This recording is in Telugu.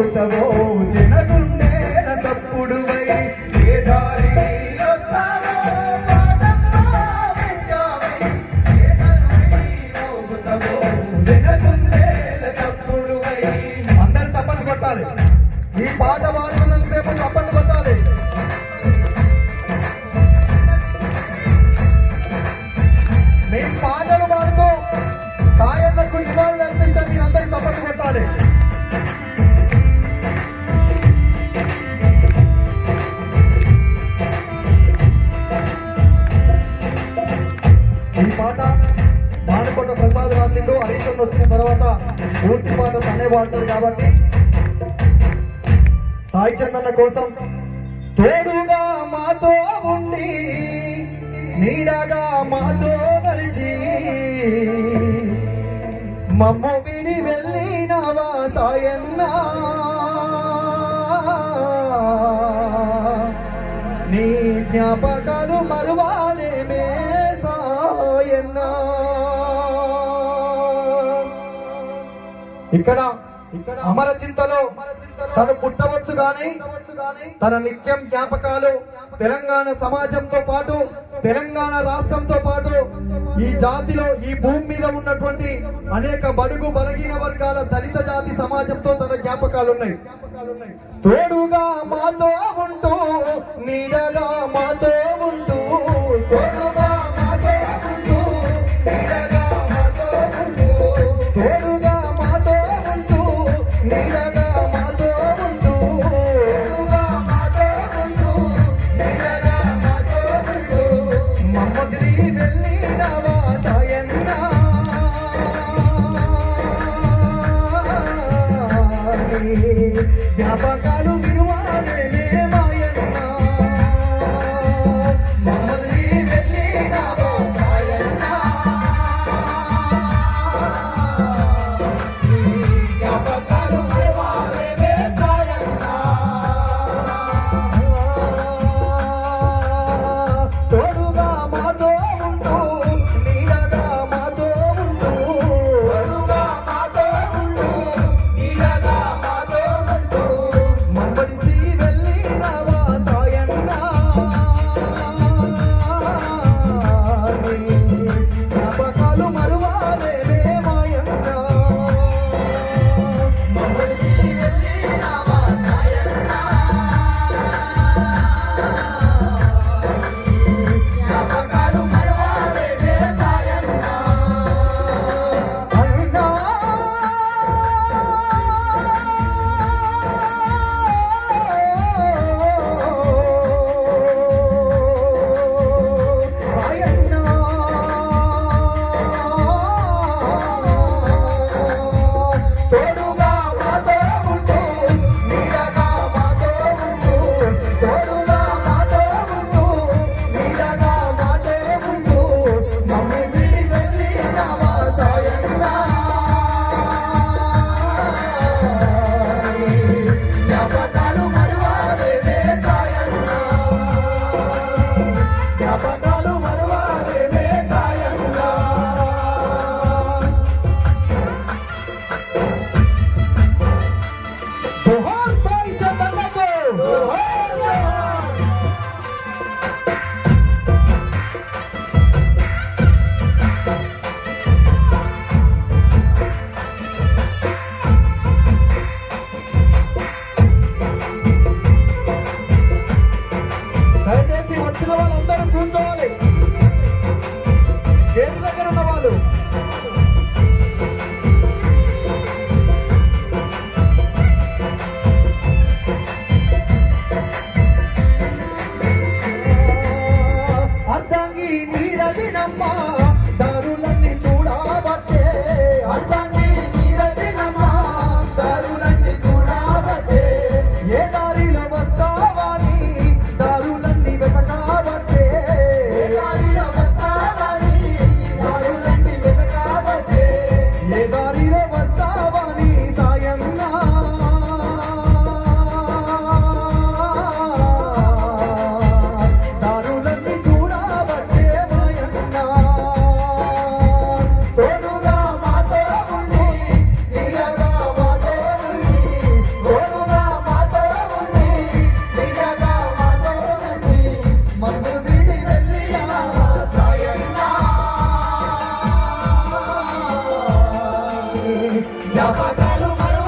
మోగుతవో జనగుండేల సప్పుడువై ఏ దారి వస్తావో పాటమ్మా వెంటావై ఏ దారి మోగుతవో జనగుండేల సప్పుడువై. అందరూ చప్పట్లు కొట్టాలి. ఈ పాట పాడుతున్నంత సేపు చప్పట్లు కొట్టాలి. మేము పాటలు పాడుతూ సాయన్నకు నివాళులు అర్పిస్తే మీరందరూ చప్పట్లు కొట్టాలి. ఈ పాట మానుకోట ప్రసాద్ రాసిండు. హరీశ్వర్ వచ్చిన తర్వాత పూర్తి పాట తనే పాడతాడు కాబట్టి సాయి చందన్న కోసం తోడుగా మాతో ఉండి నీడగా మాతో నడిచి మమ్ము విడి వెళ్ళినవా సాయన్నా నీ జ్ఞాపకాలు మరువాలేమే సాయన్నా. ఇక్కడ అమరచింతలో తను పుట్టవచ్చు గాని తన నిత్యం జ్ఞాపకాలు తెలంగాణ సమాజంతో పాటు తెలంగాణ రాష్ట్రంతో పాటు ఈ జాతిలో ఈ భూమి మీద ఉన్నటువంటి అనేక బడుగు బలహీన వర్గాల దళిత జాతి సమాజంతో తన జ్ఞాపకాలు ఉన్నాయి. తోడుగా మాతో ఉంటూ నీడగా మాతో ఉంటూ తోడుగా మాతో ఉంటూ నీడగా మాతో ఉంటూ తోడుగా మాతో ఉంటూ నీడగా మాతో ఉంటూ తోడుగా మాతో ఉంటూ నీడగా మాతో ఉంటూ మమ్మదిరి వెళ్ళినవా సాయన్నా జ్ఞాపకాలు విలువాలేనే మాయన్నా మమ్మల్ని వెళ్ళినవా సాయన్నా జ్ఞాపకాలు విలువాలేనే సాయన్నా. తోడుగా మాతో ఉంటూ నీడగా మాతో ఉంటూ తోడుగా మాతో ఉంటూ నీడగా మాతో ఉంటూ మమ్మల్ని జ్ఞాపకాలు మరో